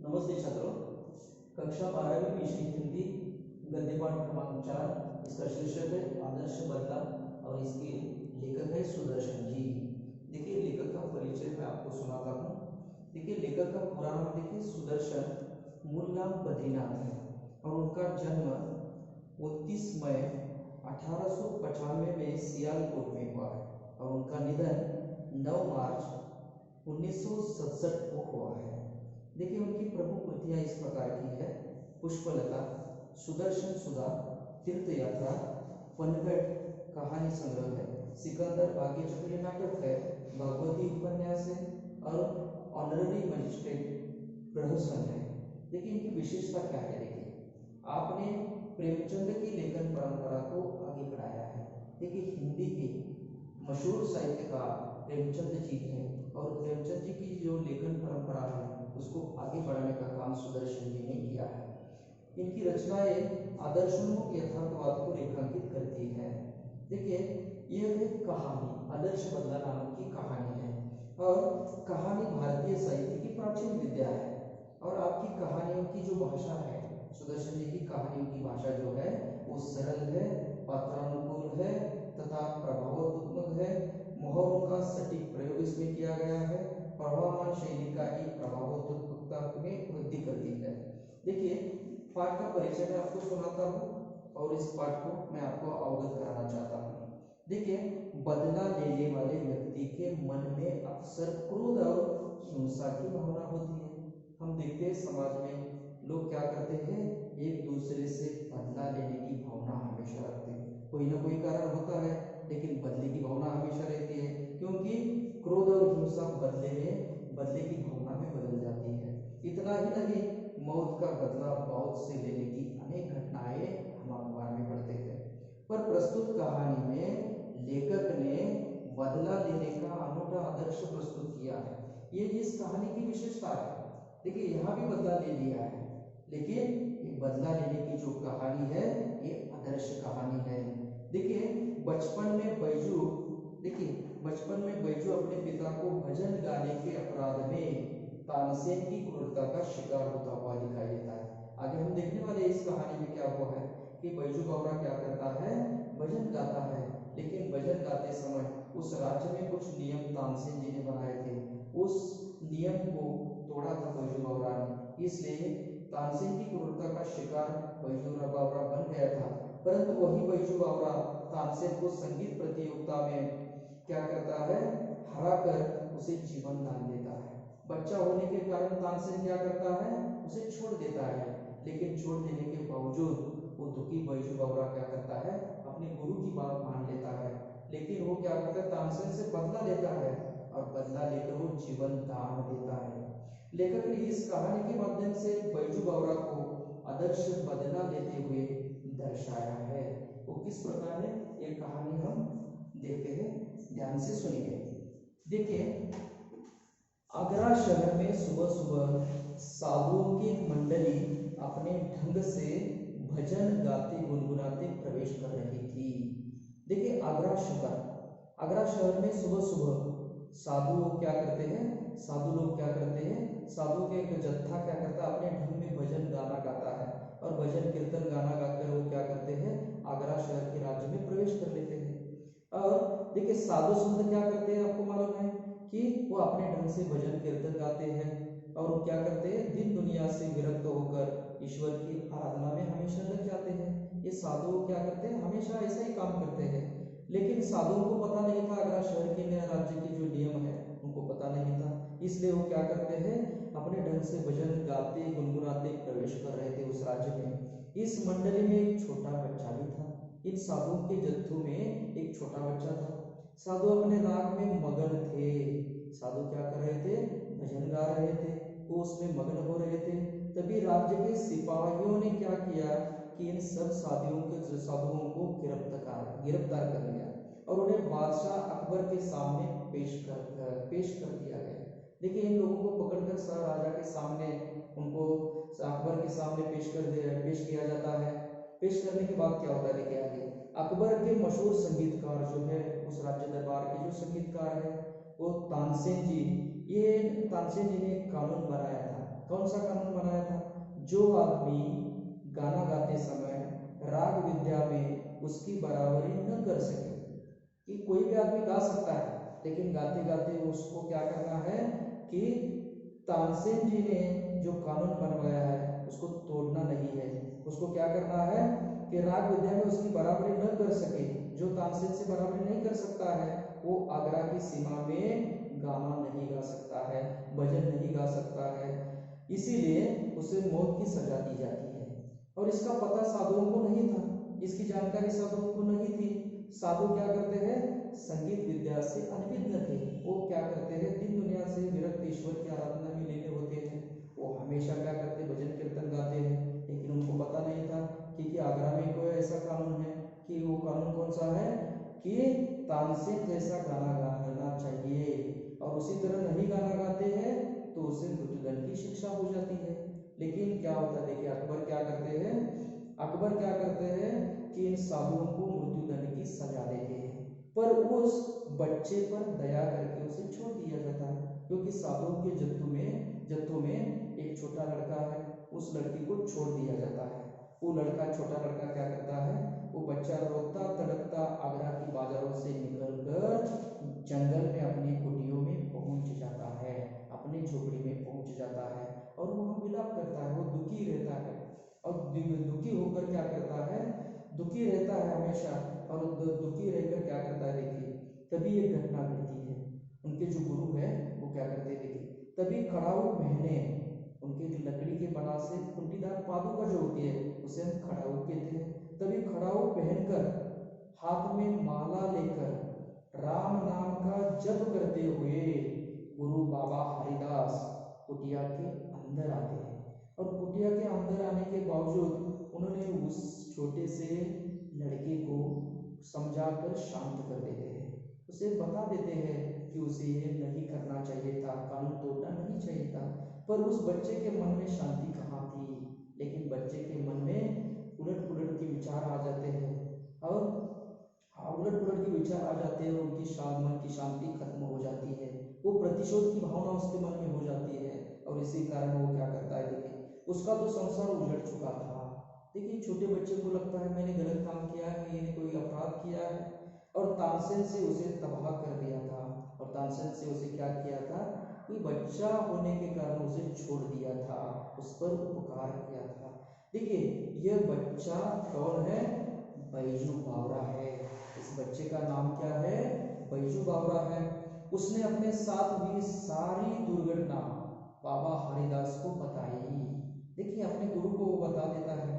नमस्ते छात्रों। कक्षा 12वीं विषय हिंदी गद्य पाठ क्रमांक 4। इसका शीर्षक है आदर्श बदला और इसके लेखक है सुदर्शन जी। देखिए लेखक का परिचय मैं आपको सुनाता हूँ। देखिए लेखक का पूरा नाम देखिए सुदर्शन मूल नाम बद्रीनाथ है और उनका जन्म 29 मई 1895 में सियालकोट में हुआ है और उनका निधन 9 मार्च 1967 को हुआ है। देखिए उनकी प्रमुख कृतियां इस प्रकार की है: पुष्पलता, सुदर्शन सुधा, तीर्थ यात्रा, पनघट कहानी संग्रह है, सिकंदर भाग्य चक्र नाटक है, भगवती उपन्यास है और ऑनररी मजिस्ट्रेट प्रहसन है। देखिए इनकी विशेषता क्या है। देखिए आपने प्रेमचंद की लेखन परंपरा को आगे बढ़ाया है। देखिए हिंदी के मशहूर साहित्यकार प्रेमचंद जी हैं और प्रेमचंद जी की जो लेखन परंपरा है उसको आगे बढ़ाने का काम सुदर्शन जी ने किया है। इनकी रचनाएं आदर्शोन्मुख यथार्थवाद को रेखांकित करती है। देखिए यह एक कहानी आदर्श बदला नामक की कहानी है और कहानी भारतीय साहित्य की प्राचीन विद्या है और आपकी कहानियों की जो भाषा है, सुदर्शन जी की कहानियों की भाषा जो है वो सरल है, पात्रानुकूल है तथा प्रभावोत्मक है। मोहरों का सटीक प्रयोग इसमें किया गया है। प्रभावमान शैली का ही प्रभावोत्मकता में वृद्धि करती है। देखिए पाठ का परिचय मैं आपको सुनाता हूँ और इस पाठ को मैं आपको अवगत कराना चाहता हूँ। देखिए बदला लेने वाले व्यक्ति के मन में अक्सर क्रोध और हिंसा की भावना होती है। हम देखते हैं समाज में लोग क्या करते हैं, एक दूसरे से बदला लेने की भावना हमेशा रखते हैं। कोई ना कोई कारण होता है लेकिन बदले की भावना हमेशा रहती है, क्योंकि क्रोध और हिंसा बदले की भावना में बदल जाती है। इतना ही नहीं, मौत का बदला मौत से लेने की अनेक घटनाएं हम अखबार में पढ़ते हैं। पर प्रस्तुत कहानी में लेखक ने बदला लेने का अनूठा आदर्श प्रस्तुत किया है। ये इस कहानी की विशेषता है। देखिए यहाँ भी बदला ले लिया है लेकिन ये बदला लेने की जो कहानी है ये आदर्श कहानी है। देखिए बचपन में बैजू अपने पिता को भजन गाने के अपराध में तानसेन की क्रूरता का शिकार होता हुआ दिखाई देता है। आगे हम देखने वाले इस कहानी में क्या हुआ है कि बैजू बावरा क्या करता है, भजन गाता है, लेकिन भजन गाते समय उस राज्य में कुछ नियम तानसेन जी ने बनाए थे, उस नियम को तोड़ा था बैजू बावरा ने, इसलिए तानसेन की क्रूरता का शिकार बैजू बावरा बन गया था। परंतु वही बैजू बावरा तानसेन को संगीत प्रतियोगिता में क्या करता है, हराकर उसे जीवन दान देता है। बच्चा होने के कारण तानसेन क्या करता है, उसे छोड़ देता है, लेकिन छोड़ देने के बावजूद वो दुखी बैजू बावरा क्या करता है, अपने गुरु की बात मान लेता है। लेकिन वो क्या करता है, तानसेन से बदला लेता है और बदला लेकर वो जीवन दान देता है। लेखक ने इस कहानी के माध्यम से बैजू बावरा को आदर्श बदला लेते हुए दर्शाया है। वो किस प्रकार है ये कहानी हम देखते हैं, ध्यान से सुनिए। देखिए आगरा शहर में सुबह सुबह साधुओं की एक मंडली अपने ढंग से भजन गाते गुनगुनाते प्रवेश कर रही थी। देखिए आगरा शहर में सुबह सुबह साधु लोग क्या करते हैं, साधु के एक जत्था क्या करता है, अपने ढंग में भजन गाना गाता है और भजन कीर्तन गाना गाकर वो क्या करते हैं, आगरा शहर के राज्य में प्रवेश कर लेते हैं। और देखिए साधु संत क्या करते हैं, आपको मालूम है कि वो अपने ढंग से भजन कीर्तन गाते हैं और वो क्या करते हैं, दिन दुनिया से विरक्त होकर ईश्वर की आराधना में हमेशा लग जाते हैं। ये साधु क्या करते हैं, हमेशा ऐसा ही काम करते हैं। लेकिन साधुओं को पता नहीं था, आगरा शहर के नया राज्य के जो नियम है उनको पता नहीं था, इसलिए वो क्या करते हैं, अपने ढंग से भजन गाते गुनगुनाते प्रवेश कर रहे थे उस राज्य में। इस मंडली में एक छोटा बच्चा भी था। इन साधुओं के जत्थों में एक छोटा बच्चा था। साधु अपने राग में मगन थे। साधु क्या कर रहे थे, भजन गा रहे थे, वो उसमें मग्न हो रहे थे। तभी राज्य के सिपाहियों ने क्या किया कि इन सब साधुओं को गिरफ्तार कर लिया और उन्हें बादशाह अकबर के सामने पेश कर दिया गया। देखिए इन लोगों को पकड़कर राजा के सामने उनको अकबर के सामने पेश किया जाता है। पेश करने के बाद क्या होता है, देखिए आगे अकबर के मशहूर संगीतकार जो है, उस राज्य दरबार के जो संगीतकार है वो तानसेन जी, ये तानसेन जी ने एक कानून बनाया था। कौन सा कानून बनाया था? जो आदमी गाना गाते समय राग विद्या में उसकी बराबरी न कर सके, कि कोई भी आदमी गा सकता है लेकिन गाते गाते उसको क्या करना है कि तानसेन जी ने जो कानून बनवाया है उसको तोड़ना नहीं है। उसको क्या करना है कि राग विद्या में उसकी बराबरी न कर सके, जो तानसेन से बराबरी नहीं कर सकता है वो आगरा की सीमा में गाना नहीं गा सकता है, भजन नहीं गा सकता है, इसीलिए उसे मौत की सजा दी जाती है। और इसका पता साधुओं को नहीं था, इसकी जानकारी साधुओं को नहीं थी। साधु क्या करते हैं? संगीत विद्या से अनभिज्ञ थे। वो क्या करते हैं? दिन दुनिया से विरक्त ईश्वर की आराधना में लीन होते हैं। वो हमेशा क्या करते? भजन कीर्तन गाते हैं, लेकिन उनको पता नहीं था कि आगरा में कोई ऐसा कानून है कि वो कानून कौन सा है कि तानसेन जैसा गाना गाना चाहिए, और उसी तरह नहीं गाना गाते हैं तो उसे मृत्युदंड की शिक्षा हो जाती है। लेकिन क्या होता है, देखिए अकबर क्या करते हैं? अकबर क्या करते हैं कि इन साधुओं को मृत्युदंड की सजा देते हैं, पर उस बच्चे पर दया करके उसे छोड़ दिया जाता है, क्योंकि साधुओं के जत्थों में एक छोटा लड़का है, उस लड़की को छोड़ दिया जाता है। वो लड़का, छोटा लड़का क्या करता है? वो बच्चा रोता तड़पता आगरा की बाजारों से निकलकर जंगल में अपनी कुटियों में पहुंच जाता है, अपनी झोपड़ी में पहुंच जाता है और वहाँ विलाप करता है। वो दुखी रहता है और दुखी होकर क्या करता है? दुखी रहता है हमेशा, और दुखी रहकर क्या करता है? देखिए तभी एक घटना घटती है। उनके जो गुरु है वो क्या करते हैं? देखिए तभी खड़ाऊ पहने, उनके लकड़ी के बना से कुंटीदार पादुका जो होती है उसे हम खड़ाऊ कहते हैं। तभी खड़ाऊ पहनकर हाथ में माला लेकर राम नाम का जप करते हुए गुरु बाबा हरिदास कुटिया के अंदर आते हैं, और कुटिया के अंदर आने के बावजूद उन्होंने उस छोटे से लड़के को समझाकर शांत कर देते हैं, उसे बता देते हैं कि उसे ये नहीं करना चाहिए था, कानून तोड़ना नहीं चाहिए था। पर उस बच्चे के मन में शांति कहाँ थी? लेकिन बच्चे के मन में उलट पुलट के विचार आ जाते हैं, और उलट पुलट के विचार आ जाते हैं और उनकी मन की शांति खत्म हो जाती है। वो प्रतिशोध की भावना उसके मन में हो जाती है, और इसी कारण वो क्या करता है? देखिए उसका तो संसार उजड़ चुका था। देखिए छोटे बच्चे को लगता है मैंने गलत काम किया है, मैंने कोई अपराध किया है, और तानसेन से उसे तबाह कर दिया था। और तानसेन से उसे क्या किया था कि बच्चा होने के कारण उसे छोड़ दिया था, उस पर उपकार किया था। देखिए यह बच्चा कौन है? बैजू बावरा है। इस बच्चे का नाम क्या है? बैजू बावरा है। उसने अपने साथ हुई सारी दुर्घटना बाबा हरिदास को बताई। देखिए अपने गुरु को वो बता देता है,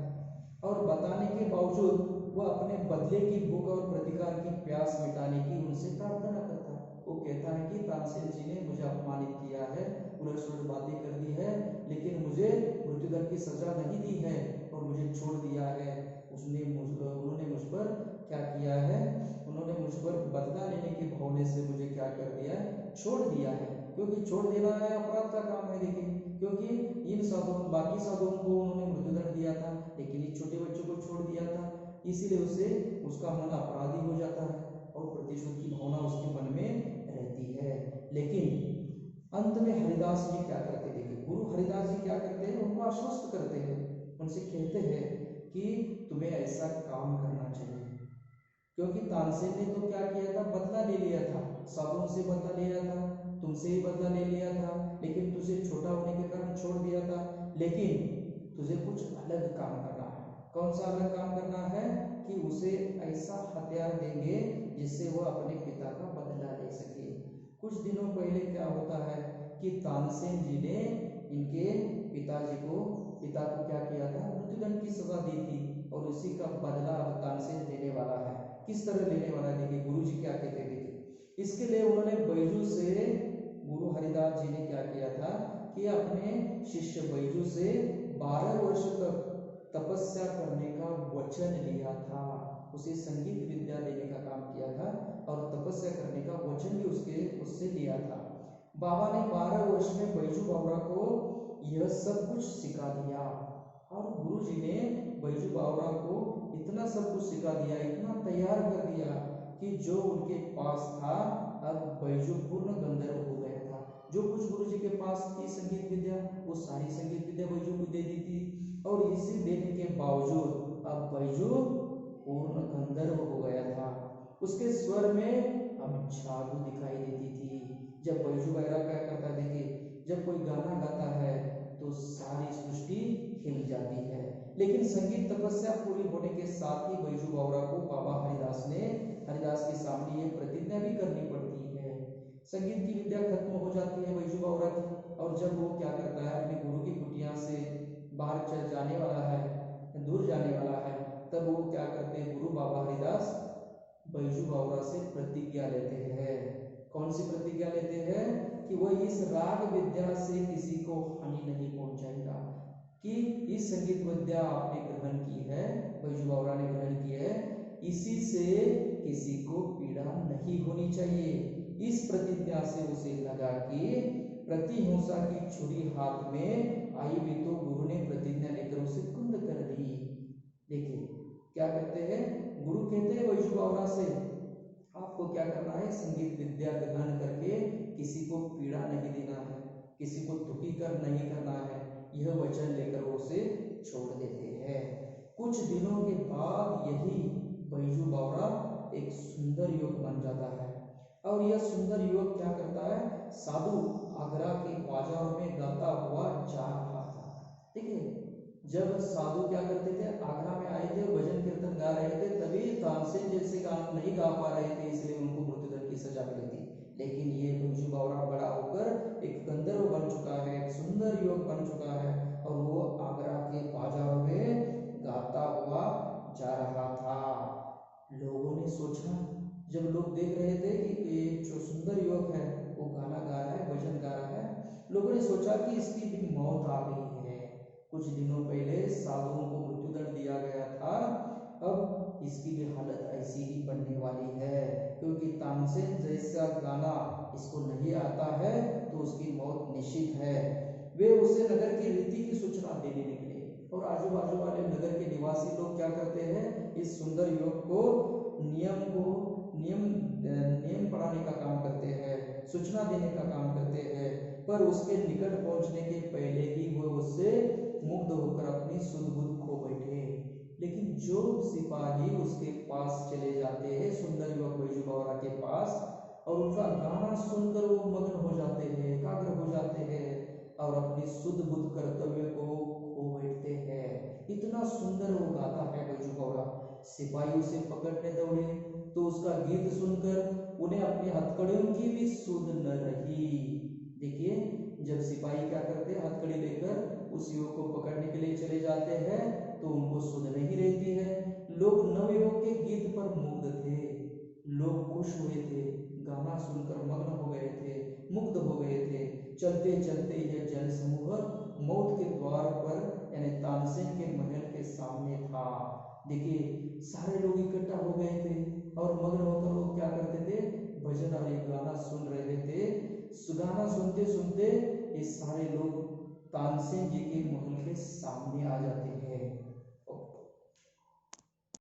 और बताने के बावजूद वह अपने बदले की भूख और प्रतिकार की प्यास मिटाने की उनसे प्रार्थना करता है। वो कहता है कि तानसेन जी ने मुझे अपमानित किया है, उलट सुलट बातें कर दी है, लेकिन मुझे मृत्युदंड की सजा नहीं दी है और मुझे छोड़ दिया है। उन्होंने मुझ पर क्या किया है? उन्होंने मुझ पर बदला लेने के भावने से मुझे क्या कर दिया है? छोड़ दिया है। क्योंकि छोड़ देना है अपराध का काम है। देखिए क्योंकि इन साधुओं, बाकी साधुओं को उन्होंने मृत्युदंड दिया था, लेकिन इस छोटे बच्चों को छोड़ दिया था, इसीलिए उसे उसका मन अपराधी हो जाता है और प्रतिशोध की भावना उसके मन में रहती है। लेकिन अंत में हरिदास जी क्या करते? देखिए गुरु हरिदास जी क्या करते हैं? उनको आश्वस्त करते हैं, उनसे कहते हैं कि तुम्हें ऐसा काम करना चाहिए, क्योंकि तानसेन ने तो क्या किया था? बदला ले लिया था, साधुओं से बदला लिया था, तुमसे ही बदला ले लिया था, लेकिन तुझे छोटा होने के कारण छोड़ दिया था। लेकिन तुझे कुछ अलग काम करना है। कौन सा अलग काम करना है? कि उसे ऐसा हथियार देंगे जिससे वह अपने पिता का बदला ले सके। कुछ दिनों पहले क्या होता है कि तानसेन जी ने इनके पिता को क्या किया था? मृत्युदंड की सजा दी थी, और उसी का बदला अब तानसेन लेने वाला है। किस तरह लेने वाला है? देखिए गुरु जी क्या कहते थे। इसके लिए उन्होंने बैजू से, गुरु हरिदास जी ने क्या किया था कि अपने शिष्य बैजू से 12 वर्ष तक तपस्या करने का वचन लिया था। उसे संगीत विद्या देने का काम किया था और तपस्या करने का वचन भी उससे लिया था। बाबा ने 12 वर्ष में बैजू बावरा को यह सब कुछ सिखा दिया, और गुरु जी ने बैजू बावरा को इतना सब कुछ सिखा दिया, इतना तैयार कर दिया कि जो उनके पास था अब बैजू पूर्ण गंधर्व हो गया था। जो कुछ गुरु जी के पास थी संगीत विद्या, वो सारी संगीत विद्या बैजू को दे दी थी। और इसे देने के बावजूद अब बैजू पूर्ण गंधर्व हो गया था। उसके स्वर में अब जादू दिखाई देती थी। जब बैजू बावरा क्या करता है, देखिए जब कोई गाना गाता है तो सारी सृष्टि हिल जाती है। लेकिन संगीत तपस्या पूरी होने के साथ ही बैजू बावरा को बाबा हरिदास के सामने ये प्रतिज्ञा भी करनी पड़ती है। संगीत की विद्या खत्म हो जाती है बैजू बावरा की, और जब वो क्या करता है, अपने गुरु की कुटिया से बाहर चल जाने वाला है, दूर जाने वाला है, तब वो क्या करते हैं, गुरु बाबा हरिदास बैजू बावरा से प्रतिज्ञा लेते हैं। कौन सी प्रतिज्ञा लेते हैं? कि वो इस राग विद्या से किसी को हानि नहीं पहुंचाएगा, कि इस संगीत विद्या आपने ग्रहण की है, बैजू बावरा ने ग्रहण की है, इसी से किसी को पीड़ा नहीं होनी चाहिए। इस प्रतिज्ञा से उसे लगा कि प्रतिहिंसा की छुरी हाथ में आई भी तो गुरु ने प्रतिज्ञा लेकर उसे कुंद कर दी। देखिए क्या कहते हैं, गुरु कहते हैं बैजू बावरा से, आपको क्या करना है, संगीत विद्या ग्रहण करके किसी को पीड़ा नहीं देना है, किसी को दुखी कर नहीं करना है। यह वचन लेकर वो उसे छोड़ देते हैं। कुछ दिनों के बाद यही बैजू बावरा एक सुंदर युवक बन जाता है। और यह सुंदर युवक क्या करता है, साधु आगरा के बाजार में गाता हुआ जा रहा था। देखिए जब साधु क्या करते थे, आगरा में आए थे, भजन कीर्तन गा रहे थे, तभी तानसेन जैसे गाना नहीं गा पा रहे थे, इसलिए उनको मृत्युदंड की सजा मिली थी। लेकिन ये बैजू बावरा बड़ा होकर एक गंधर्व बन चुका है, एक सुंदर युवक बन चुका है, और वो आगरा के बाजारों में गाता हुआ जा रहा था। लोगों ने सोचा, जब लोग देख रहे थे कि ये जो सुंदर युवक है वो गाना गा रहा है, भजन गा रहा है, लोगों ने सोचा कि इसकी भी मौत आ गई है। कुछ दिनों पहले साधुओं को मृत्युदंड दिया गया था, अब इसकी भी हालत ऐसी ही बनने वाली है, क्योंकि तानसेन जैसा गाना इसको नहीं आता है तो उसकी मौत निश्चित है। वे उसे नगर की रीति की सूचना देने निकले, और आजू बाजू वाले नगर के निवासी लोग क्या करते हैं, इस सुंदर युवक को नियम पढ़ाने का काम करते हैं, सूचना देने का काम करते हैं, पर उसके निकट पहुंचने के पहले ही वो उससे मुग्ध होकर अपनी सुध बुध खो बैठे। लेकिन जो सिपाही उसके पास चले जाते हैं, सुंदर युवक बैजू बावरा के पास, और उनका गाना सुनकर वो मग्न हो जाते हैं, एकाग्र हो जाते हैं, और अपनी सुध बुध कर्तव्य को खो बैठते हैं। इतना सुंदर वो गाता है बैजू बावरा। सिपाही उसे पकड़ने दौड़े तो उसका गीत सुनकर उन्हें अपनी हथकड़ियों की भी सुध न रही। देखिए जब सिपाही क्या करते हैं, हथकड़ी लेकर उस युवक को पकड़ने के लिए चले जाते हैं तो उनको सुध नहीं रहती है। लोग नवयुवक के गीत पर मुग्ध थे, लोग खुश हुए थे, गाना सुनकर मग्न हो गए थे, मुग्ध हो गए थे। चलते चलते यह जन समूह मौत के द्वार पर यानी तानसेन के महल के सामने था। देखिए सारे लोग इकट्ठा हो गए थे, और मग्न होकर वो क्या करते थे, भजन और एक गाना सुन रहे थे। गाना सुनते सुनते ये सारे लोग तानसेन जी के महल के सामने आ जाते हैं।